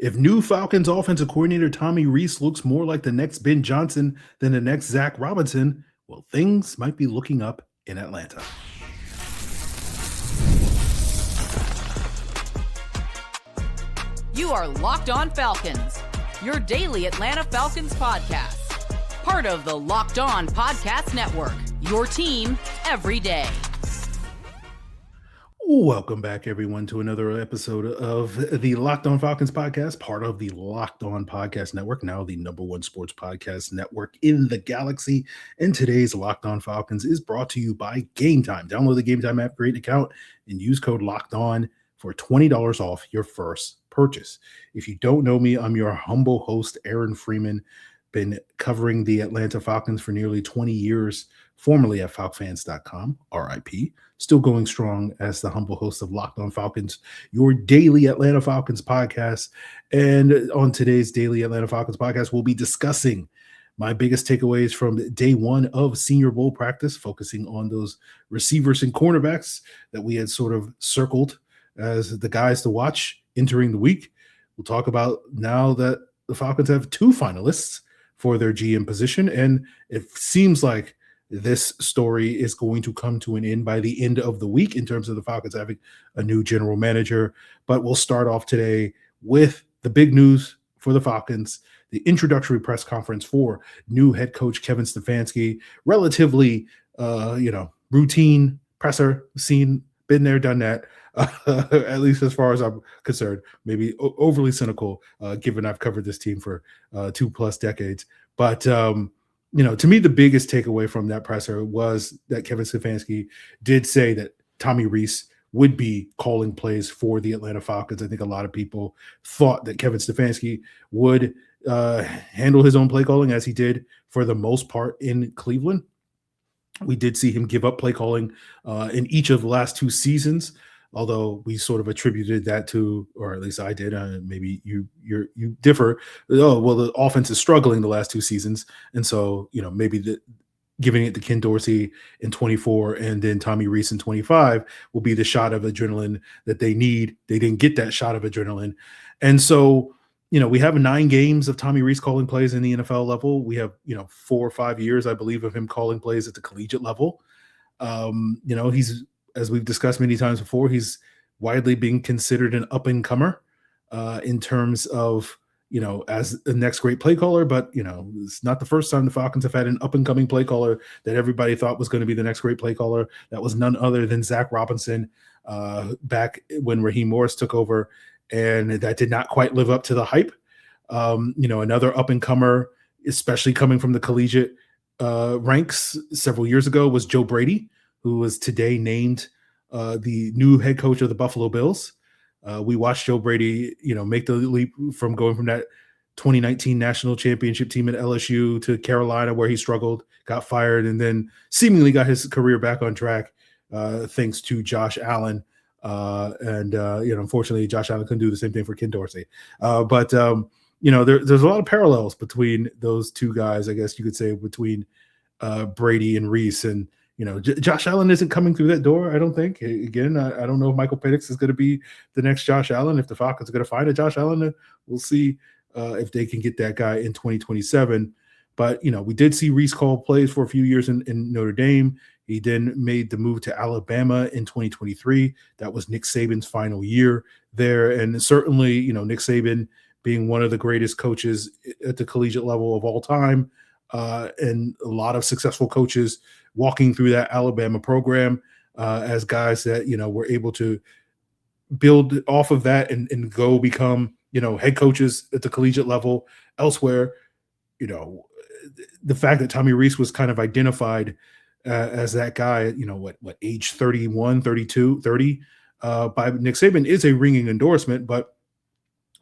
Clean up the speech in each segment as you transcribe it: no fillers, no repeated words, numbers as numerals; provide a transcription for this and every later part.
If new Falcons offensive coordinator Tommy Rees looks more like the next Ben Johnson than the next Zach Robinson, well, things might be looking up in Atlanta. You are Locked On Falcons, your daily Atlanta Falcons podcast. Part of the Locked On Podcast Network, your team every day. Welcome back, everyone, to another episode of the Locked On Falcons podcast, part of the Locked On Podcast Network, now the #1 sports podcast network in the galaxy. And today's Locked On Falcons is brought to you by Game Time. Download the Game Time app, create an account, and use code Locked On for $20 off your first purchase. If you don't know me, I'm your humble host, Aaron Freeman. Been covering the Atlanta Falcons for nearly 20 years, formerly at falcfans.com, RIP. Still going strong as the humble host of Locked On Falcons, your daily Atlanta Falcons podcast. And on today's daily Atlanta Falcons podcast, we'll be discussing my biggest takeaways from day one of Senior Bowl practice, focusing on those receivers and cornerbacks that we had sort of circled as the guys to watch entering the week. We'll talk about now that the Falcons have two finalists for their GM position, and it seems like this story is going to come to an end by the end of the week in terms of the Falcons having a new general manager. But we'll start off today with the big news for the Falcons, the introductory press conference for new head coach Kevin Stefanski. Relatively, routine presser, been there, done that. At least as far as I'm concerned, maybe overly cynical, given I've covered this team for 2+ decades. But, to me, the biggest takeaway from that presser was that Kevin Stefanski did say that Tommy Rees would be calling plays for the Atlanta Falcons. I think a lot of people thought that Kevin Stefanski would handle his own play calling, as he did for the most part in Cleveland. We did see him give up play calling in each of the last two seasons, although we sort of attributed that to, or at least I did, maybe you differ. Oh, well, the offense is struggling the last two seasons, and so maybe giving it to Ken Dorsey in 24 and then Tommy Rees in 25 will be the shot of adrenaline that they need. They didn't get that shot of adrenaline, and so we have 9 games of Tommy Rees calling plays in the NFL level. We have 4 or 5 years, I believe, of him calling plays at the collegiate level. He's, as we've discussed many times before, he's widely being considered an up-and-comer in terms of, as the next great play caller. But, it's not the first time the Falcons have had an up-and-coming play caller that everybody thought was going to be the next great play caller. That was none other than Zach Robinson back when Raheem Morris took over, and that did not quite live up to the hype. Another up-and-comer, especially coming from the collegiate ranks several years ago, was Joe Brady, who was today named the new head coach of the Buffalo Bills. We watched Joe Brady, make the leap from going from that 2019 national championship team at LSU to Carolina, where he struggled, got fired, and then seemingly got his career back on track thanks to Josh Allen. Unfortunately, Josh Allen couldn't do the same thing for Ken Dorsey. But there's a lot of parallels between those two guys, I guess you could say, between Brady and Rees. And Josh Allen isn't coming through that door, I don't think. Again, I don't know if Michael Penix is going to be the next Josh Allen. If the Falcons are going to find a Josh Allen, we'll see if they can get that guy in 2027. But, we did see Rees call plays for a few years in Notre Dame. He then made the move to Alabama in 2023. That was Nick Saban's final year there. And certainly, Nick Saban being one of the greatest coaches at the collegiate level of all time, and a lot of successful coaches walking through that Alabama program as guys that, were able to build off of that and go become, head coaches at the collegiate level elsewhere. The fact that Tommy Rees was kind of identified as that guy, what age 31, 32, 30 by Nick Saban is a ringing endorsement, but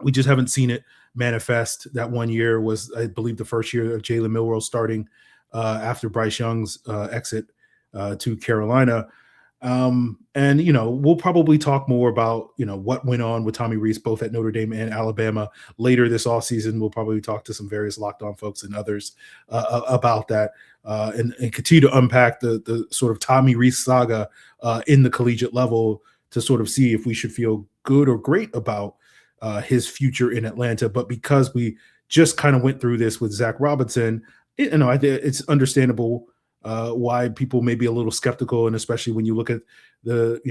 we just haven't seen it manifest. That one year was, I believe, the first year of Jalen Milroe starting after Bryce Young's exit to Carolina. We'll probably talk more about, what went on with Tommy Rees, both at Notre Dame and Alabama later this offseason. We'll probably talk to some various Locked On folks and others about that and continue to unpack the sort of Tommy Rees saga in the collegiate level to sort of see if we should feel good or great about his future in Atlanta. But because we just kind of went through this with Zach Robinson, I think it's understandable why people may be a little skeptical, and especially when you look at the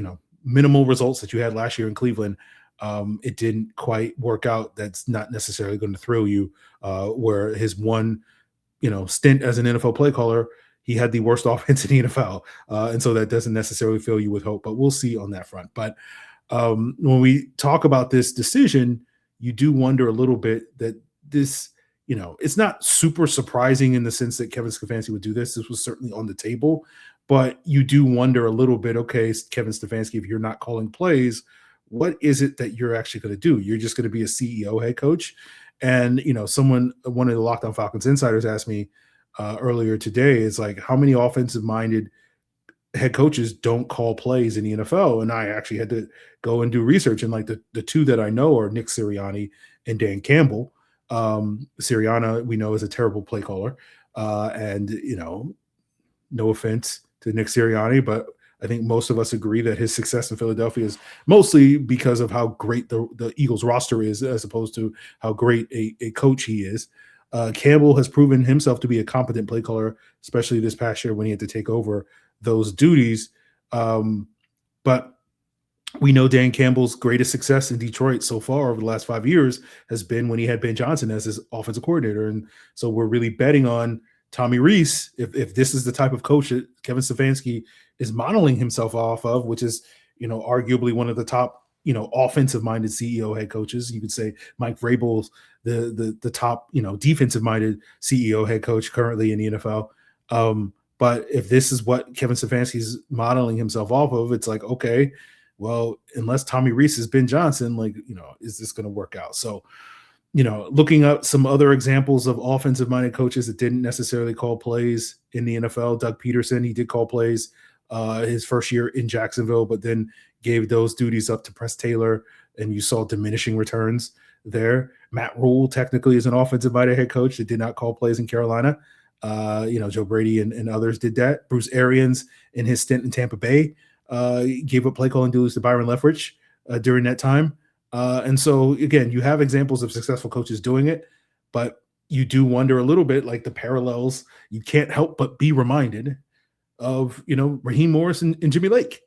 minimal results that you had last year in Cleveland. It didn't quite work out. That's not necessarily going to thrill you. Where his one stint as an NFL play caller, he had the worst offense in the NFL. And so that doesn't necessarily fill you with hope, but we'll see on that front. But when we talk about this decision, you do wonder a little bit that this, it's not super surprising in the sense that Kevin Stefanski would do this. This was certainly on the table, but you do wonder a little bit, okay, Kevin Stefanski, if you're not calling plays, what is it that you're actually going to do? You're just going to be a CEO head coach. And, one of the Locked On Falcons insiders asked me earlier today, is like, how many offensive minded head coaches don't call plays in the NFL? And I actually had to go and do research. And like the two that I know are Nick Sirianni and Dan Campbell. Sirianni, we know, is a terrible play caller. And, no offense to Nick Sirianni, but I think most of us agree that his success in Philadelphia is mostly because of how great the Eagles roster is, as opposed to how great a coach he is. Campbell has proven himself to be a competent play caller, especially this past year when he had to take over those duties. But we know Dan Campbell's greatest success in Detroit so far over the last 5 years has been when he had Ben Johnson as his offensive coordinator. And so we're really betting on Tommy Rees, if this is the type of coach that Kevin Stefanski is modeling himself off of, which is, arguably one of the top, offensive-minded CEO head coaches. You could say Mike Vrabel's the top, defensive-minded CEO head coach currently in the NFL. But if this is what Kevin Stefanski is modeling himself off of, it's like, okay, well, unless Tommy Rees has Ben Johnson, is this going to work out? So, looking up some other examples of offensive-minded coaches that didn't necessarily call plays in the NFL, Doug Peterson, he did call plays his first year in Jacksonville, but then gave those duties up to Press Taylor, and you saw diminishing returns there. Matt Rule technically is an offensive-minded head coach that did not call plays in Carolina. Joe Brady and others did that. Bruce Arians, in his stint in Tampa Bay, gave up play calling duties to Byron Leftwich during that time. And so, again, you have examples of successful coaches doing it, but you do wonder a little bit, like the parallels. You can't help but be reminded of, Raheem Morris and Jimmy Lake,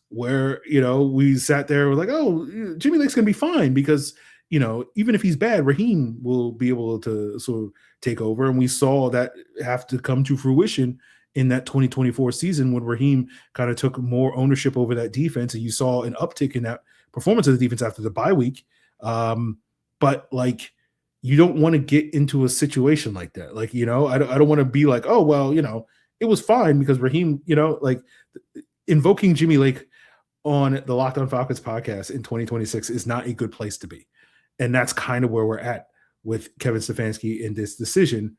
where, we sat there, we're like, oh, Jimmy Lake's going to be fine because, even if he's bad, Raheem will be able to sort of take over. And we saw that have to come to fruition in that 2024 season when Raheem kind of took more ownership over that defense. And you saw an uptick in that performance of the defense after the bye week. But you don't want to get into a situation like that. I don't want to be like, oh, well, it was fine because Raheem, invoking Jimmy Lake on the Locked On Falcons podcast in 2026 is not a good place to be. And that's kind of where we're at with Kevin Stefanski in this decision.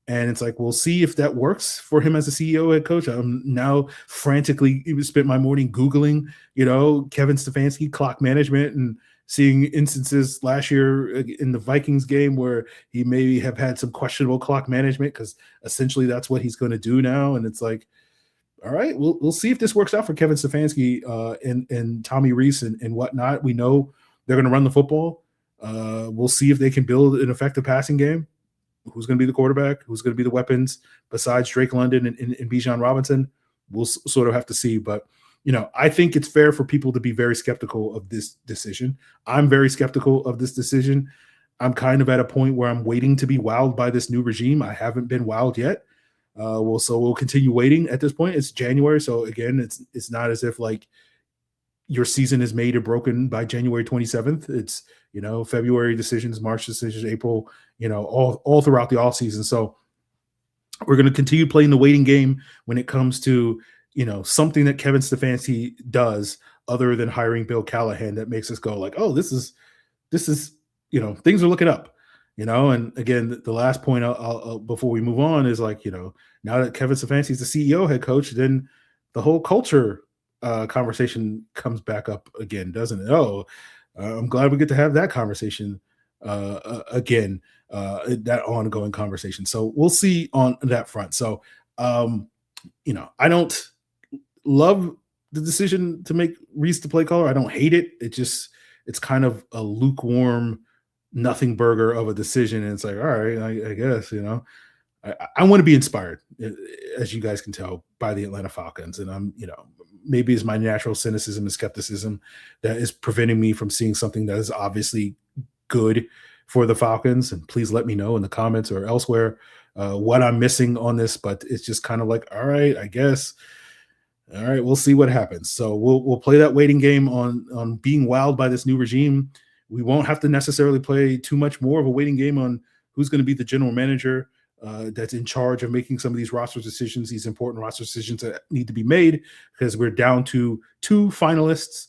And it's like, we'll see if that works for him as a CEO head coach. I'm now frantically spent my morning Googling, Kevin Stefanski clock management and seeing instances last year in the Vikings game where he may have had some questionable clock management, because essentially that's what he's going to do now. And it's like, all right, we'll see if this works out for Kevin Stefanski and Tommy Rees and whatnot. We know they're going to run the football. We'll see if they can build an effective passing game. Who's going to be the quarterback? Who's going to be the weapons besides Drake London and Bijan Robinson? We'll sort of have to see. But, I think it's fair for people to be very skeptical of this decision. I'm very skeptical of this decision. I'm kind of at a point where I'm waiting to be wowed by this new regime. I haven't been wowed yet. So we'll continue waiting at this point. It's January. So again, it's not as if like your season is made or broken by January 27th. It's, February decisions, March decisions, April, all throughout the off season. So we're going to continue playing the waiting game when it comes to, something that Kevin Stefanski does other than hiring Bill Callahan that makes us go like, oh, this is, things are looking up, and again, the last point I'll before we move on is like, now that Kevin Stefanski is the CEO head coach, then the whole culture conversation comes back up again, doesn't it? Oh, I'm glad we get to have that conversation again, that ongoing conversation. So we'll see on that front. So, I don't love the decision to make Rees the play caller. I don't hate it. It just, it's kind of a lukewarm nothing burger of a decision. And it's like, all right, I guess, I want to be inspired, as you guys can tell, by the Atlanta Falcons. And maybe it's my natural cynicism and skepticism that is preventing me from seeing something that is obviously good for the Falcons. And please let me know in the comments or elsewhere what I'm missing on this. But it's just kind of like, all right, I guess. All right, we'll see what happens. So we'll play that waiting game on being wowed by this new regime. We won't have to necessarily play too much more of a waiting game on who's going to be the general manager that's in charge of making some of these roster decisions, these important roster decisions that need to be made, because we're down to 2 finalists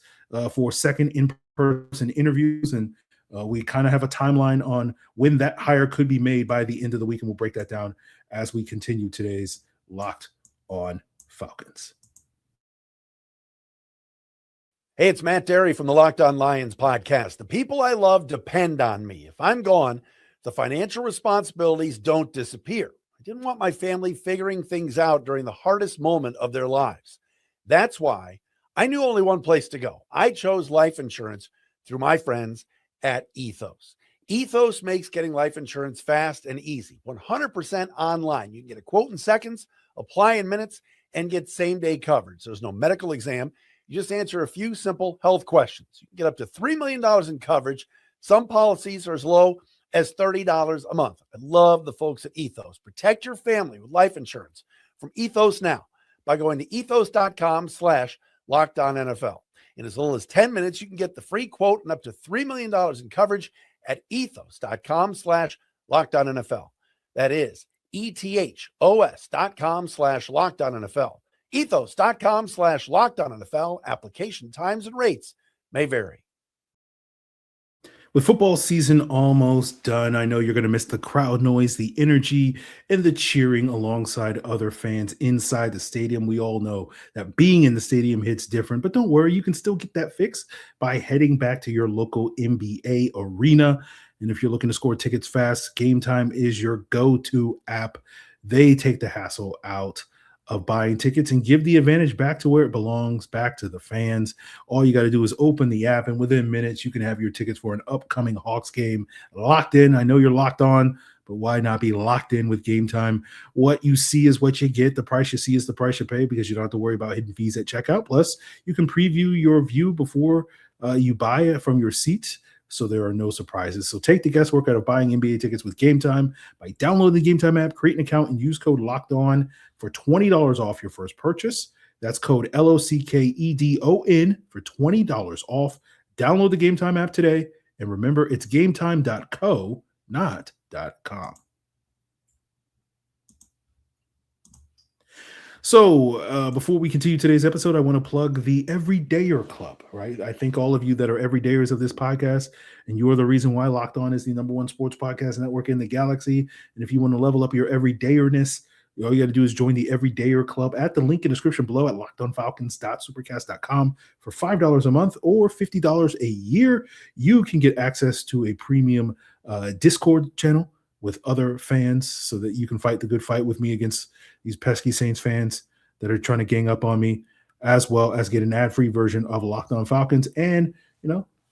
for second in-person interviews. And we kind of have a timeline on when that hire could be made by the end of the week. And we'll break that down as we continue today's Locked On Falcons. Hey, it's Matt Derry from the Locked On Lions podcast. The people I love depend on me. If I'm gone, the financial responsibilities don't disappear. I didn't want my family figuring things out during the hardest moment of their lives. That's why I knew only one place to go. I chose life insurance through my friends at Ethos. Ethos makes getting life insurance fast and easy, 100% online. You can get a quote in seconds, apply in minutes, and get same-day coverage. There's no medical exam. You just answer a few simple health questions. You can get up to $3 million in coverage. Some policies are as low as $30 a month. I love the folks at Ethos. Protect your family with life insurance from Ethos now by going to ethos.com/LockedOnNFL. In as little as 10 minutes, you can get the free quote and up to $3 million in coverage at ethos.com/LockedOnNFL. That is ethos.com/LockedOnNFL. Ethos.com/LockedOnNFL. Application times and rates may vary. With football season almost done, I know you're going to miss the crowd noise, the energy, and the cheering alongside other fans inside the stadium. We all know that being in the stadium hits different, but don't worry, you can still get that fix by heading back to your local NBA arena. And if you're looking to score tickets fast, Game Time is your go-to app. They take the hassle out of buying tickets and give the advantage back to where it belongs, back to the fans. All you got to do is open the app, and within minutes, you can have your tickets for an upcoming Hawks game locked in. I know you're locked on, but why not be locked in with Game Time? What you see is what you get. The price you see is the price you pay, because you don't have to worry about hidden fees at checkout. Plus, you can preview your view before you buy it from your seat, so there are no surprises. So take the guesswork out of buying NBA tickets with Game Time by downloading the Game Time app, create an account, and use code LOCKEDON for $20 off your first purchase. That's code LOCKEDON for $20 off. Download the Game Time app today. And remember, it's gametime.co, not .com. So before we continue today's episode, I want to plug the Everydayer Club, right? I think all of you that are everydayers of this podcast, and you are the reason why Locked On is the #1 sports podcast network in the galaxy. And if you want to level up your everydayerness, all you got to do is join the Everydayer Club at the link in the description below at lockedonfalcons.supercast.com for $5 a month or $50 a year. You can get access to a premium Discord channel with other fans so that you can fight the good fight with me against these pesky Saints fans that are trying to gang up on me, as well as get an ad-free version of Locked On Falcons and,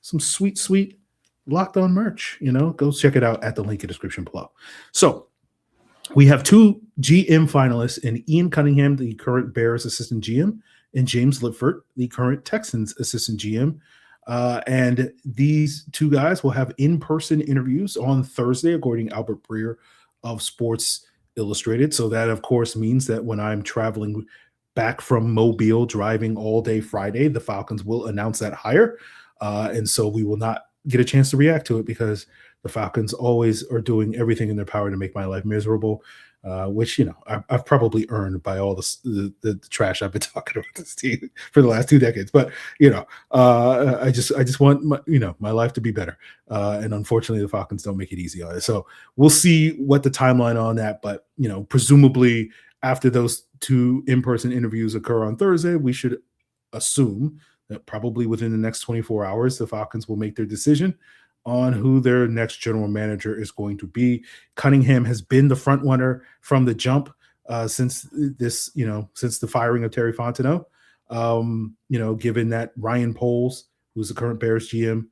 some sweet Locked On merch. Go check it out at the link in the description below. So we have 2 GM finalists in Ian Cunningham, the current Bears assistant GM, and James Liipfert, the current Texans assistant GM. And these 2 guys will have in-person interviews on Thursday, according to Albert Breer of Sports Illustrated. So that, of course, means that when I'm traveling back from Mobile, driving all day Friday, the Falcons will announce that hire. And so we will not get a chance to react to it, because the Falcons always are doing everything in their power to make my life miserable, which, I've probably earned by all the trash I've been talking about this team for the last 2 decades. But, I just want my life to be better. And unfortunately, the Falcons don't make it easy on it. So we'll see what the timeline on that. But, presumably after those 2 in-person interviews occur on Thursday, we should assume that probably within the next 24 hours, the Falcons will make their decision on who their next general manager is going to be. Cunningham has been the front runner from the jump since the firing of Terry Fontenot. Given that Ryan Poles, who's the current Bears GM,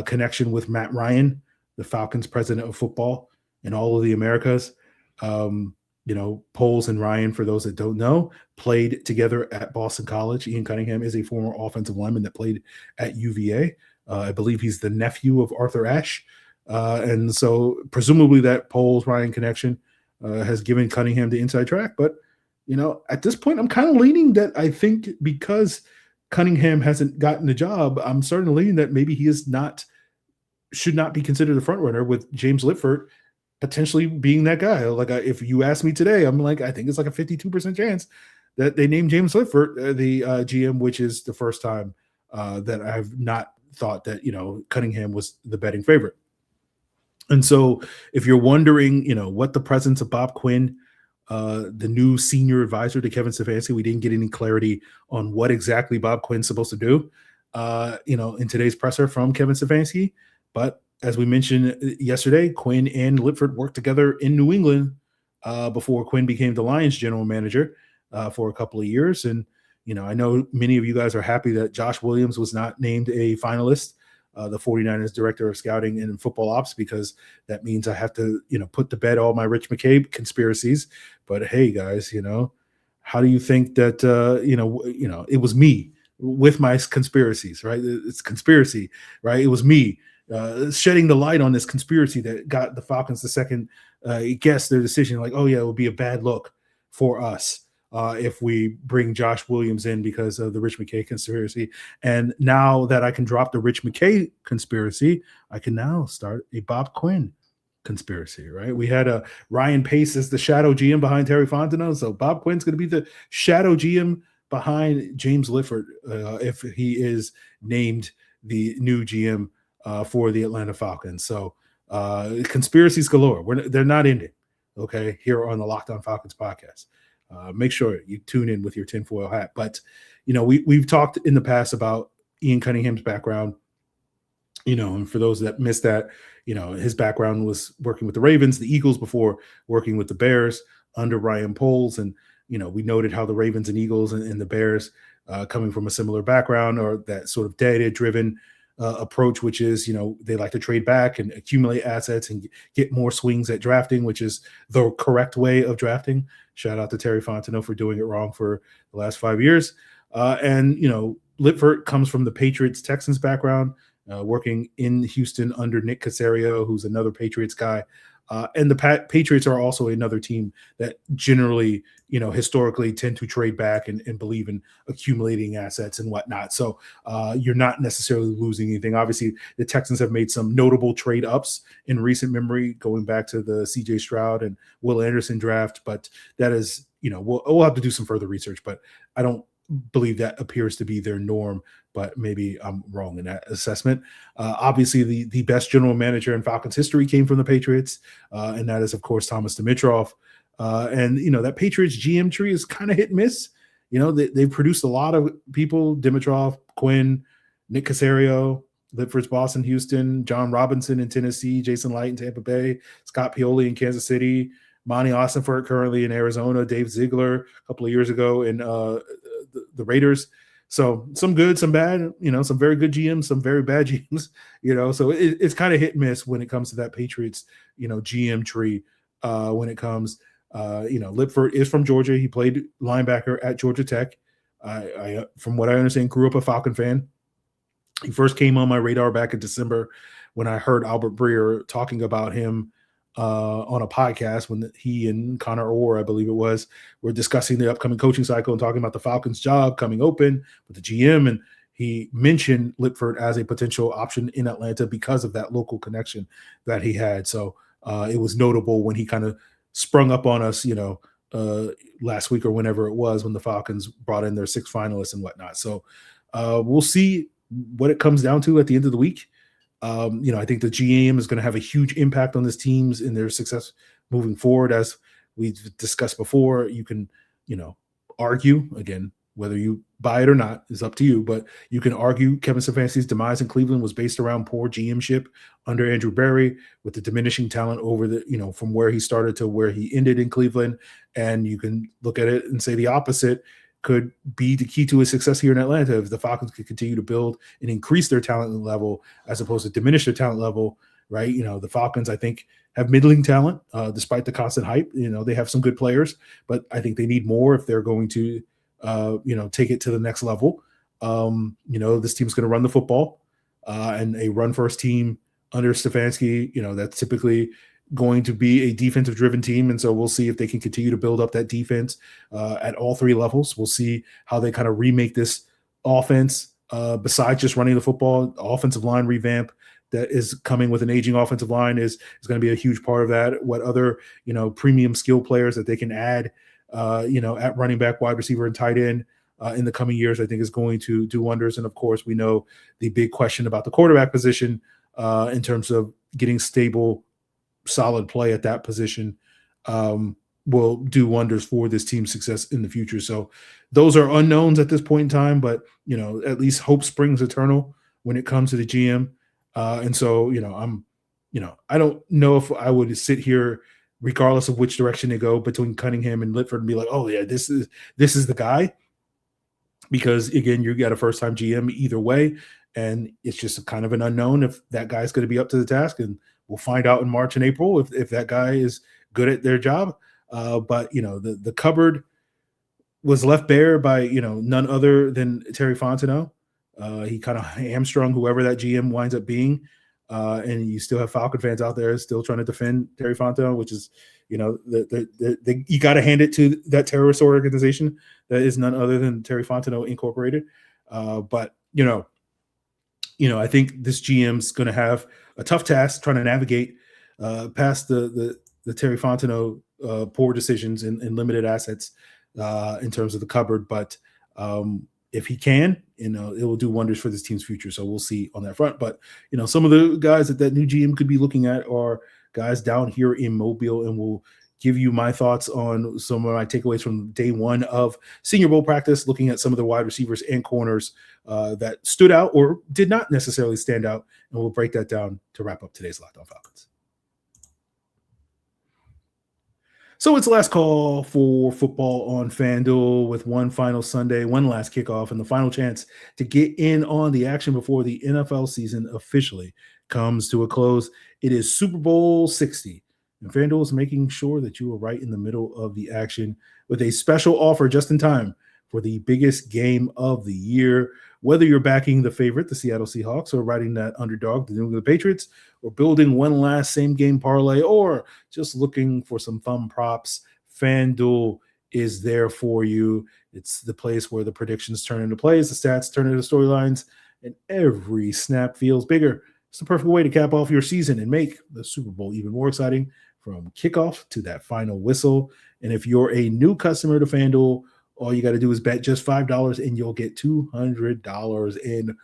connection with Matt Ryan, the Falcons president of football in all of the Americas. Poles and Ryan, for those that don't know, played together at Boston College. Ian Cunningham is a former offensive lineman that played at UVA. I believe he's the nephew of Arthur Ashe. And so presumably that Poles Ryan connection has given Cunningham the inside track. But, at this point, I'm kind of leaning that I think because Cunningham hasn't gotten the job, I'm starting to lean that maybe he should not be considered the front runner, with James Liipfert potentially being that guy. Like, if you ask me today, I'm like, I think it's like a 52% chance that they name James Liipfert the GM, which is the first time that I've not thought that, Cunningham was the betting favorite. And so if you're wondering, what the presence of Bob Quinn, the new senior advisor to Kevin Stefanski, we didn't get any clarity on what exactly Bob Quinn's supposed to do, in today's presser from Kevin Stefanski. But as we mentioned yesterday, Quinn and Liipfert worked together in New England before Quinn became the Lions general manager for a couple of years. And, I know many of you guys are happy that Josh Williams was not named a finalist, the 49ers director of scouting and football ops, because that means I have to, put to bed all my Rich McKay conspiracies. But hey, guys, how do you think that, it was me with my conspiracies, right? It's conspiracy, right? It was me shedding the light on this conspiracy that got the Falcons the second guess their decision. Like, oh yeah, it would be a bad look for us if we bring Josh Williams in because of the Rich McKay conspiracy. And now that I can drop the Rich McKay conspiracy, I can now start a Bob Quinn conspiracy, right? We had a Ryan Pace as the shadow GM behind Terry Fontenot. So Bob Quinn's going to be the shadow GM behind James Liipfert if he is named the new GM for the Atlanta Falcons. So conspiracies galore. They're not ending, okay, here on the Locked On Falcons podcast. Make sure you tune in with your tinfoil hat. But, we've talked in the past about Ian Cunningham's background, and for those that missed that, his background was working with the Ravens, the Eagles, before working with the Bears under Ryan Poles. And, we noted how the Ravens and Eagles and the Bears coming from a similar background, or that sort of data-driven approach, which is, they like to trade back and accumulate assets and get more swings at drafting, which is the correct way of drafting. Shout out to Terry Fontenot for doing it wrong for the last 5 years. And Liipfert comes from the Patriots-Texans background, working in Houston under Nick Caserio, who's another Patriots guy. And the Patriots are also another team that generally, historically tend to trade back and believe in accumulating assets and whatnot. So you're not necessarily losing anything. Obviously, the Texans have made some notable trade ups in recent memory, going back to the CJ Stroud and Will Anderson draft. But that is, we'll have to do some further research, but I don't believe that appears to be their norm, but maybe I'm wrong in that assessment. Obviously, the best general manager in Falcons history came from the Patriots, and that is, of course, Thomas Dimitroff. And, that Patriots GM tree is kind of hit and miss. They've produced a lot of people: Dimitroff, Quinn, Nick Caserio, Liipfert's Boston, Houston, John Robinson in Tennessee, Jason Light in Tampa Bay, Scott Pioli in Kansas City, Monty Ossenfort currently in Arizona, Dave Ziegler a couple of years ago in the Raiders. So some good, some bad, some very good GMs, some very bad GMs, so it's kind of hit and miss when it comes to that Patriots, GM tree. When it comes, Liipfert is from Georgia. He played linebacker at Georgia Tech. I from what I understand, grew up a Falcon fan. He first came on my radar back in December when I heard Albert Breer talking about him on a podcast when he and Connor Orr, I believe it was, were discussing the upcoming coaching cycle and talking about the Falcons job coming open with the GM. And he mentioned Liipfert as a potential option in Atlanta because of that local connection that he had. So it was notable when he kind of sprung up on us, last week or whenever it was, when the Falcons brought in their 6 finalists and whatnot. So we'll see what it comes down to at the end of the week. I think the GM is going to have a huge impact on this teams in their success moving forward. As we've discussed before, you can, argue, again, whether you buy it or not is up to you, but you can argue Kevin Stefanski's demise in Cleveland was based around poor GMship under Andrew Berry, with the diminishing talent over the, from where he started to where he ended in Cleveland. And you can look at it and say the opposite. could be the key to his success here in Atlanta if the Falcons could continue to build and increase their talent level as opposed to diminish their talent level, right? The Falcons, I think, have middling talent despite the constant hype. They have some good players, but I think they need more if they're going to, take it to the next level. This team's going to run the football and a run-first team under Stefanski, that's typically going to be a defensive-driven team, and so we'll see if they can continue to build up that defense at all three levels. We'll see how they kind of remake this offense besides just running the football. Offensive line revamp that is coming with an aging offensive line is going to be a huge part of that. What other premium skill players that they can add at running back, wide receiver, and tight end in the coming years, I think is going to do wonders. And of course, we know the big question about the quarterback position in terms of getting stable, solid play at that position will do wonders for this team's success in the future. So those are unknowns at this point in time, but at least hope springs eternal when it comes to the GM. And so I don't know if I would sit here regardless of which direction they go between Cunningham and Liipfert and be like, oh yeah, this is the guy, because again, you got a first-time GM either way, and it's just kind of an unknown if that guy's going to be up to the task, and we'll find out in March and April if that guy is good at their job. But the cupboard was left bare by none other than Terry Fontenot. He kind of hamstrung whoever that GM winds up being, and you still have Falcon fans out there still trying to defend Terry Fontenot, which is you got to hand it to that terrorist organization that is none other than Terry Fontenot Incorporated. But I think this GM's going to have a tough task trying to navigate past the Terry Fontenot poor decisions and limited assets in terms of the cupboard. But if he can, it will do wonders for this team's future. So we'll see on that front. But some of the guys that new GM could be looking at are guys down here in Mobile, and we'll give you my thoughts on some of my takeaways from day one of Senior Bowl practice, looking at some of the wide receivers and corners that stood out or did not necessarily stand out, and we'll break that down to wrap up today's Locked On Falcons. So it's last call for football on FanDuel with one final Sunday, one last kickoff, and the final chance to get in on the action before the NFL season officially comes to a close. It is Super Bowl 60, and FanDuel is making sure that you are right in the middle of the action with a special offer just in time for the biggest game of the year. Whether you're backing the favorite, the Seattle Seahawks, or riding that underdog, the New England Patriots, or building one last same-game parlay, or just looking for some fun props, FanDuel is there for you. It's the place where the predictions turn into plays, the stats turn into storylines, and every snap feels bigger. It's the perfect way to cap off your season and make the Super Bowl even more exciting from kickoff to that final whistle. And if you're a new customer to FanDuel, all you got to do is bet just $5 and you'll get $200 in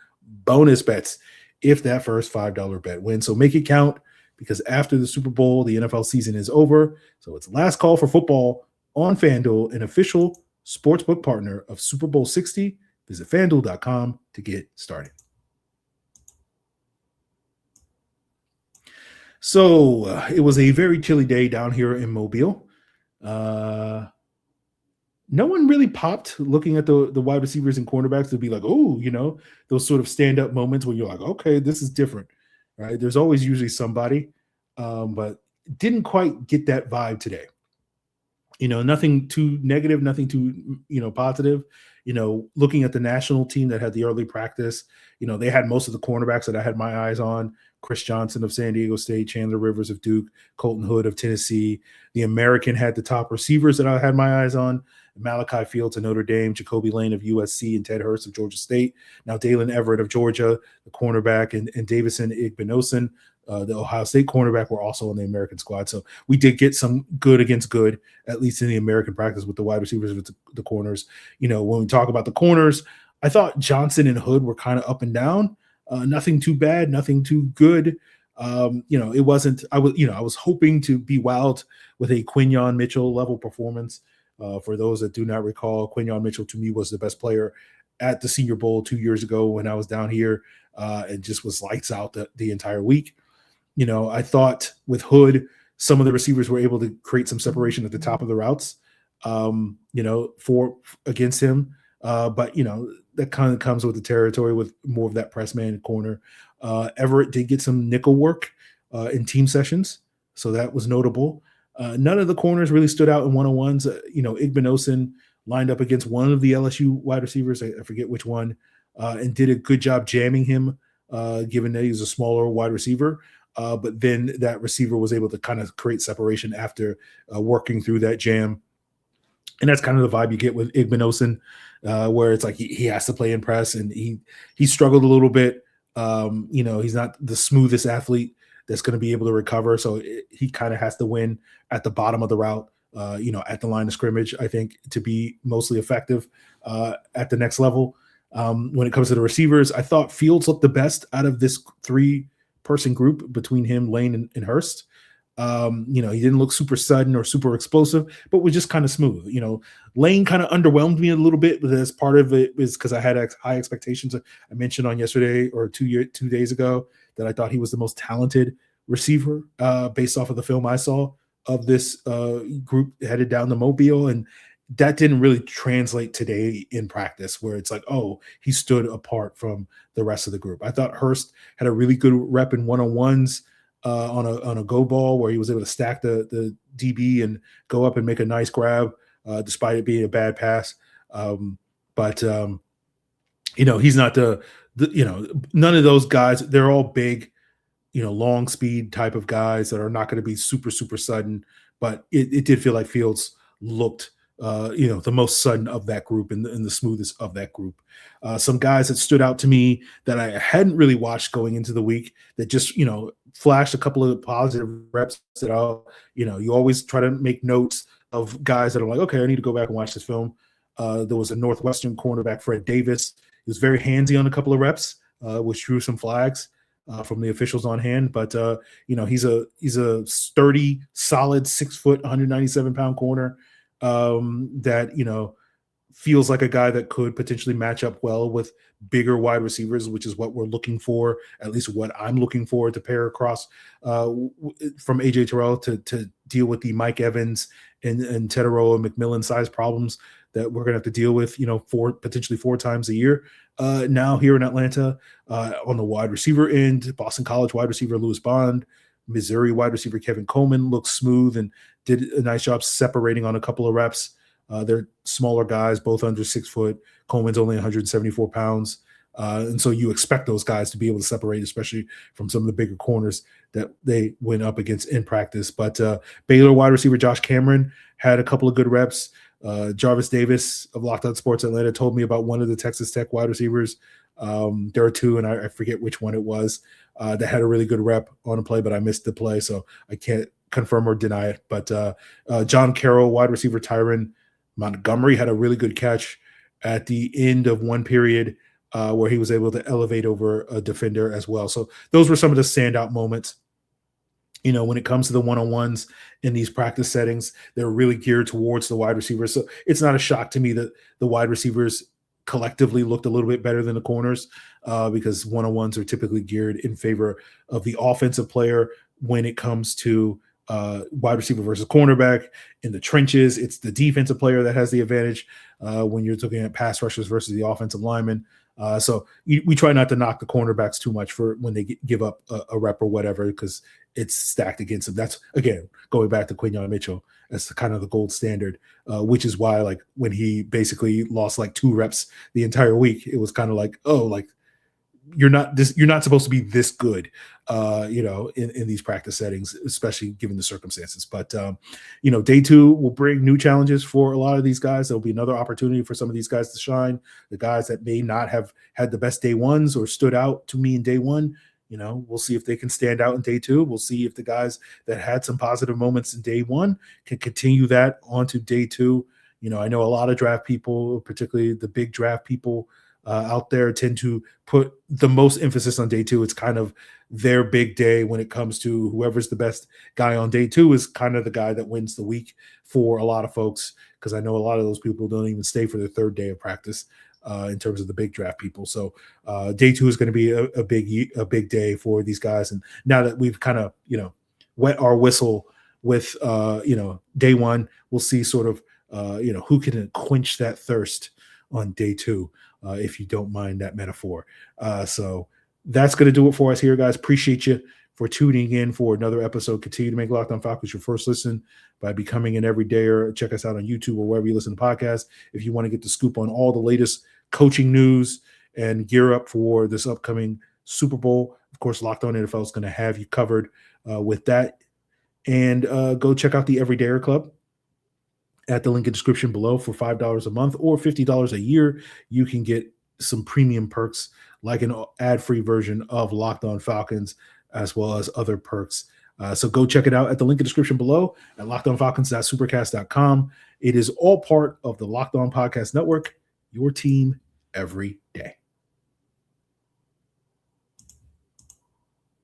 bonus bets if that first $5 bet wins. So make it count, because after the Super Bowl, the NFL season is over. So it's last call for football on FanDuel, an official sportsbook partner of Super Bowl 60. Visit FanDuel.com to get started. So it was a very chilly day down here in Mobile. No one really popped looking at the wide receivers and cornerbacks to be like, oh, those sort of stand-up moments where you're like, okay, this is different, right? There's always usually somebody, but didn't quite get that vibe today. Nothing too negative, nothing too, positive. Looking at the national team that had the early practice, they had most of the cornerbacks that I had my eyes on. Chris Johnson of San Diego State, Chandler Rivers of Duke, Colton Hood of Tennessee. The American had the top receivers that I had my eyes on. Malachi Fields of Notre Dame, Jacoby Lane of USC, and Ted Hurst of Georgia State. Now Dalen Everett of Georgia, the cornerback, and Davison Igbinosun, the Ohio State cornerback, were also on the American squad. So we did get some good against good, at least in the American practice, with the wide receivers, with the corners. When we talk about the corners, I thought Johnson and Hood were kind of up and down. Nothing too bad, nothing too good. It wasn't. I was hoping to be wowed with a Quinyon Mitchell level performance. For those that do not recall, Quinyon Mitchell to me was the best player at the Senior Bowl 2 years ago when I was down here, and just was lights out the entire week. I thought with Hood, some of the receivers were able to create some separation at the top of the routes. for against him. But that kind of comes with the territory with more of that press man corner. Everett did get some nickel work in team sessions, so that was notable. None of the corners really stood out in one-on-ones. Igbinosun lined up against one of the LSU wide receivers, I forget which one, and did a good job jamming him, given that he's a smaller wide receiver. But then that receiver was able to kind of create separation after working through that jam. And that's kind of the vibe you get with Igbinosun, where it's like he has to play in press, and he struggled a little bit. He's not the smoothest athlete that's going to be able to recover, so he kind of has to win at the bottom of the route, at the line of scrimmage, I think, to be mostly effective at the next level. When it comes to the receivers, I thought Fields looked the best out of this 3-person group between him, Lane, and Hurst. He didn't look super sudden or super explosive, but was just kind of smooth. Lane kind of underwhelmed me a little bit, but as part of it is because I had high expectations. I mentioned on yesterday or 2 days ago that I thought he was the most talented receiver based off of the film I saw of this group headed down to Mobile. And that didn't really translate today in practice, where it's like, oh, he stood apart from the rest of the group. I thought Hurst had a really good rep in one-on-ones on a go ball where he was able to stack the DB and go up and make a nice grab despite it being a bad pass. But he's not none of those guys. They're all big, long speed type of guys that are not going to be super, super sudden. But it did feel like Fields looked the most sudden of that group and the smoothest of that group. Some guys that stood out to me that I hadn't really watched going into the week that just, flashed a couple of positive reps that you always try to make notes of guys that are like, okay, I need to go back and watch this film. There was a Northwestern cornerback, Fred Davis. He was very handsy on a couple of reps, which drew some flags from the officials on hand. But, he's a sturdy, solid 6 foot, 197-pound corner that feels like a guy that could potentially match up well with bigger wide receivers, which is what we're looking for, at least what I'm looking for to pair across from AJ Terrell to deal with the Mike Evans and Tedero and McMillan size problems that we're going to have to deal with, potentially 4 times a year. Now here in Atlanta, on the wide receiver end, Boston College wide receiver Lewis Bond, Missouri wide receiver Kevin Coleman looks smooth and did a nice job separating on a couple of reps. They're smaller guys, both under 6 foot. Coleman's only 174 pounds. And so you expect those guys to be able to separate, especially from some of the bigger corners that they went up against in practice. But Baylor wide receiver Josh Cameron had a couple of good reps. Jarvis Davis of Locked On Sports Atlanta told me about one of the Texas Tech wide receivers. There are 2, and I forget which one it was, that had a really good rep on a play, but I missed the play, so I can't confirm or deny it. But John Carroll, wide receiver Tyron Montgomery, had a really good catch at the end of one period where he was able to elevate over a defender as well. So those were some of the standout moments. When it comes to the one-on-ones in these practice settings, they're really geared towards the wide receivers. So it's not a shock to me that the wide receivers collectively looked a little bit better than the corners because one-on-ones are typically geared in favor of the offensive player when it comes to wide receiver versus cornerback. In the trenches, it's the defensive player that has the advantage when you're looking at pass rushers versus the offensive lineman. So we try not to knock the cornerbacks too much for when they give up a rep or whatever, because it's stacked against them. That's, again, going back to Quinyon Mitchell, that's kind of the gold standard, which is why, like, when he basically lost like 2 reps the entire week, it was kind of like, oh, like, you're not supposed to be this good, in these practice settings, especially given the circumstances. But, day 2 will bring new challenges for a lot of these guys. There'll be another opportunity for some of these guys to shine. The guys that may not have had the best day ones or stood out to me in day 1, we'll see if they can stand out in day 2. We'll see if the guys that had some positive moments in day 1 can continue that onto day 2. I know a lot of draft people, particularly the big draft people, out there, tend to put the most emphasis on day 2. It's kind of their big day when it comes to whoever's the best guy on day 2 is kind of the guy that wins the week for a lot of folks, because I know a lot of those people don't even stay for the 3rd day of practice in terms of the big draft people. So day 2 is going to be a big day for these guys. And now that we've kind of, wet our whistle with, day 1, we'll see sort of who can quench that thirst on day 2, if you don't mind that metaphor. So that's going to do it for us here, guys. Appreciate you for tuning in for another episode. Continue to make Locked On Falcons your first listen by becoming an everydayer. Check us out on YouTube or wherever you listen to podcasts. If you want to get the scoop on all the latest coaching news and gear up for this upcoming Super Bowl, of course, Locked On NFL is going to have you covered with that. And go check out the Everydayer Club at the link in the description below for $5 a month or $50 a year. You can get some premium perks like an ad-free version of Locked On Falcons, as well as other perks. So go check it out at the link in the description below at lockedonfalcons.supercast.com. It is all part of the Locked On Podcast Network, your team every day.